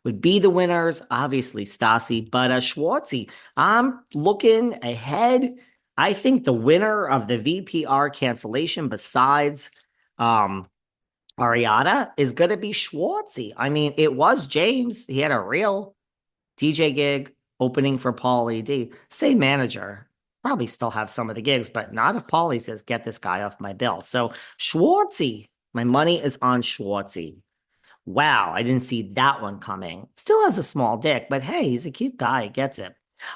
would be the winners. Obviously, Stassi, but Schwartzy. I'm looking ahead. I think the winner of the VPR cancellation, besides um, Ariana, is going to be Schwartzy. I mean, it was James. He had a real DJ gig opening for Paulie D. Same manager. Probably still have some of the gigs, but not if Paulie says, get this guy off my bill. So Schwartzy, my money is on Schwartzy. Wow, I didn't see that one coming. Still has a small dick, but hey, he's a cute guy. He gets it.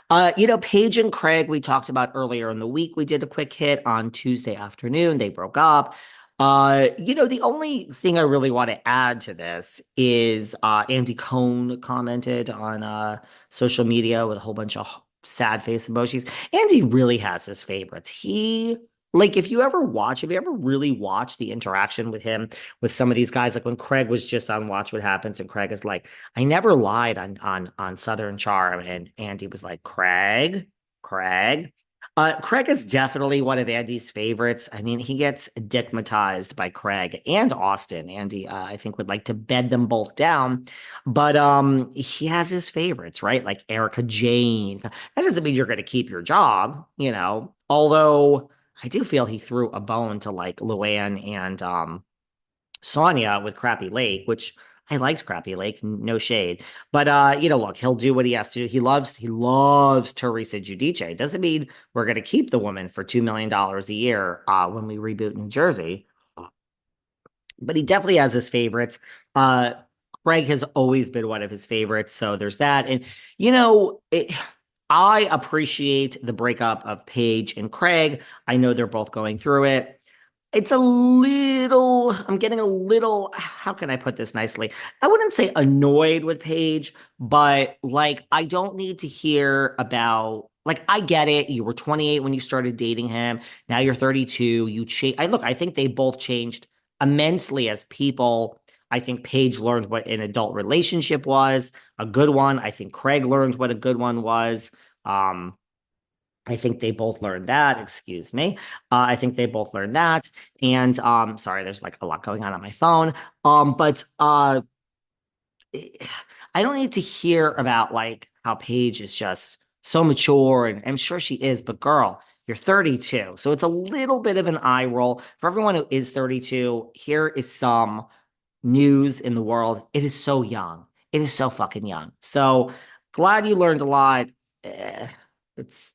Paige and Craig, we talked about earlier in the week. We did a quick hit on Tuesday afternoon. They broke up. The only thing I really want to add to this is Andy Cohn commented on social media with a whole bunch of sad face emojis. Andy really has his favorites. If you ever really watch the interaction with him with some of these guys, like when Craig was just on Watch What Happens, and Craig is like, I never lied on Southern Charm, and Andy was like, Craig. Craig is definitely one of Andy's favorites. I mean, he gets digmatized by Craig and Austin. Andy, I think, would like to bed them both down, but he has his favorites, right? Like Erica Jane. That doesn't mean you're going to keep your job, Although I do feel he threw a bone to like Luann and Sonia with Crappy Lake, which I liked Crappy Lake, no shade. But look, he'll do what he has to do. He loves Teresa Giudice. Doesn't mean we're gonna keep the woman for $2 million a year when we reboot New Jersey. But he definitely has his favorites. Uh Craig has always been one of his favorites, so there's that. And I appreciate the breakup of Paige and Craig. I know they're both going through it. I'm getting a little, how can I put this nicely? I wouldn't say annoyed with Paige, but like, I don't need to hear about, like, I get it. You were 28 when you started dating him. Now you're 32. I think they both changed immensely as people. I think Paige learned what an adult relationship was, a good one. I think Craig learned what a good one was. Um, I think they both learned that. Excuse me. I think they both learned that. And sorry, there's like a lot going on my phone. But I don't need to hear about like how Paige is just so mature, and I'm sure she is, but girl, you're 32. So it's a little bit of an eye roll. For everyone who is 32, here is some news in the world. It is so young. It is so fucking young. So glad you learned a lot. It's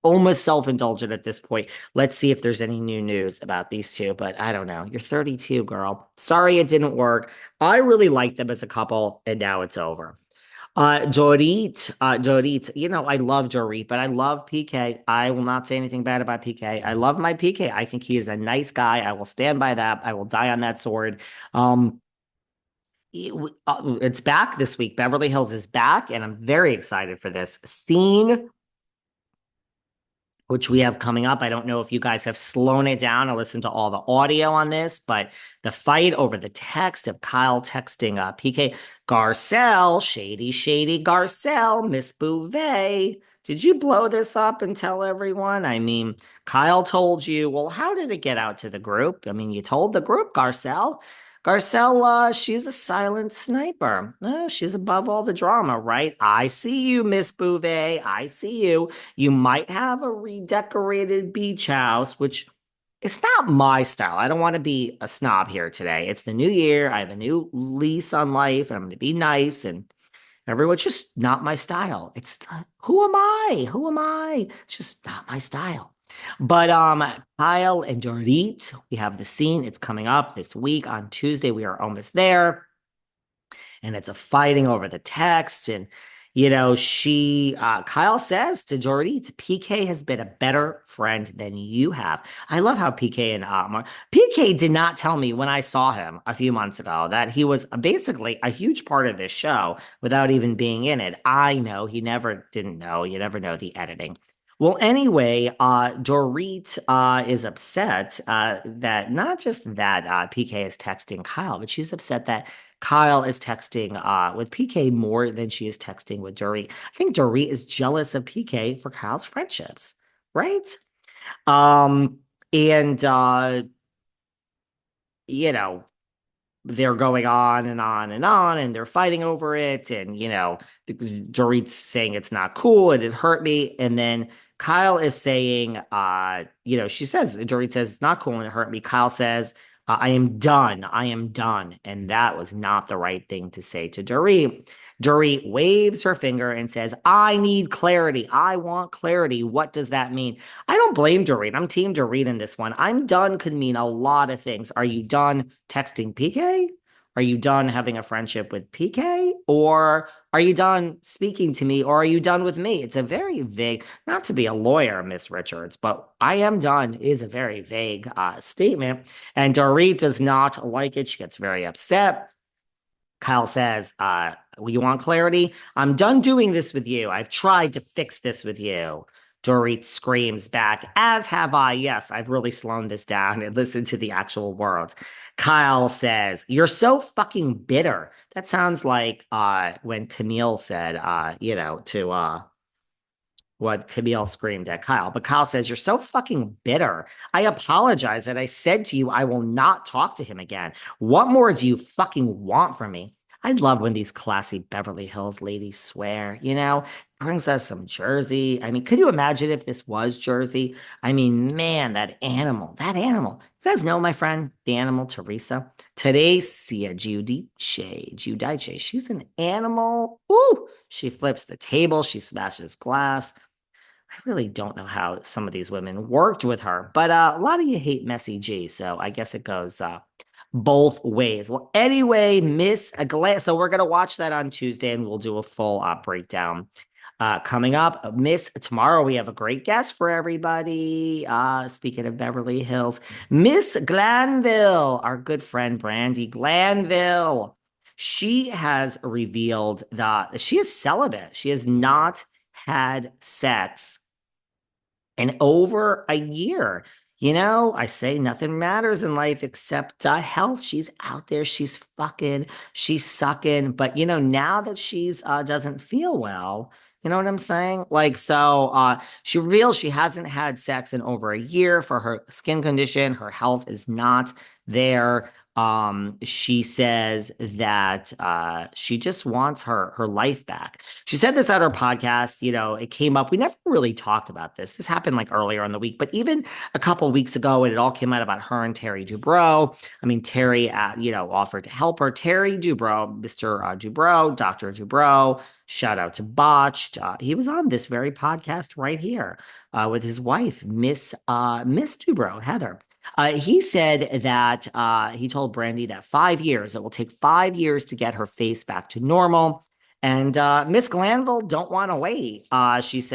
almost self-indulgent at this point. Let's see if there's any new news about these two, but I don't know. You're 32, girl. Sorry it didn't work. I really liked them as a couple, and now it's over. Dorit, I love Dorit, but I love PK. I will not say anything bad about PK. I love my PK. I think he is a nice guy. I will stand by that. I will die on that sword. Um, it's back this week. Beverly Hills is back, and I'm very excited for this scene which we have coming up. I don't know if you guys have slowed it down or listened to all the audio on this, but the fight over the text of Kyle texting PK Garcelle, shady Garcelle, Miss Bouvet. Did you blow this up and tell everyone? I mean, Kyle told you. Well, how did it get out to the group? I mean, you told the group, Garcelle. Garcelle, she's a silent sniper. She's above all the drama, right? I see you, Miss Bouvet. I see you. You might have a redecorated beach house, which it's not my style. I don't want to be a snob here today. It's the new year. I have a new lease on life, and I'm going to be nice. And everyone's just not my style. Who am I? Who am I? It's just not my style. But Kyle and Dorit, we have the scene. It's coming up this week on Tuesday. We are almost there, and it's a fighting over the text. And Kyle says to Dorit, PK has been a better friend than you have. I love how PK and PK did not tell me when I saw him a few months ago that he was basically a huge part of this show without even being in it. I know he never didn't know. You never know the editing. Well, anyway, Dorit is upset that not just that PK is texting Kyle, but she's upset that Kyle is texting with PK more than she is texting with Dorit. I think Dorit is jealous of PK for Kyle's friendships, right? Um, and you know, they're going on and on and on, and they're fighting over it. And, Dorit's saying it's not cool and it hurt me. And then Kyle is saying, she says, Dorit says it's not cool and it hurt me. Kyle says, I am done. I am done. And that was not the right thing to say to Dorit. Dorit waves her finger and says, I need clarity. I want clarity. What does that mean? I don't blame Dorit. I'm team Dorit in this one. I'm done could mean a lot of things. Are you done texting PK? Are you done having a friendship with PK? Or are you done speaking to me? Or are you done with me? It's a very vague, not to be a lawyer, Miss Richards, but I am done is a very vague statement. And Dorit does not like it. She gets very upset. Kyle says, you want clarity? I'm done doing this with you. I've tried to fix this with you. Dorit screams back, as have I. Yes, I've really slowed this down and listened to the actual words. Kyle says, you're so fucking bitter. That sounds like when Camille said, to what Camille screamed at Kyle. But Kyle says, you're so fucking bitter. I apologize that I said to you, I will not talk to him again. What more do you fucking want from me? I love when these classy Beverly Hills ladies swear, brings us some Jersey. I mean, could you imagine if this was Jersey? I mean, man, that animal, that animal. You guys know my friend, the animal, Teresa? Teresia Giudice. She's an animal. Ooh, she flips the table. She smashes glass. I really don't know how some of these women worked with her, but a lot of you hate Messy G, so I guess it goes both ways. Well, anyway, Miss Glass. So we're gonna watch that on Tuesday, and we'll do a full breakdown. Coming up, tomorrow we have a great guest for everybody. Speaking of Beverly Hills, Miss Glanville, our good friend Brandi Glanville. She has revealed that she is celibate. She has not had sex in over a year. I say nothing matters in life except health. She's out there, she's fucking, she's sucking. But now that she's doesn't feel well, you know what I'm saying? Like, so she reveals she hasn't had sex in over a year for her skin condition. Her health is not there. She says that she just wants her life back. She said this at her podcast. It came up. We never really talked about this. This happened like earlier in the week, but even a couple of weeks ago, it all came out about her and Terry Dubrow. I mean, Terry, offered to help her. Terry Dubrow, Mr. Dubrow, Dr. Dubrow, shout out to Botched. He was on this very podcast right here with his wife, Miss Dubrow, Heather. He said that he told Brandi that 5 years, it will take 5 years to get her face back to normal. And Miss Glanville don't want to wait. She says,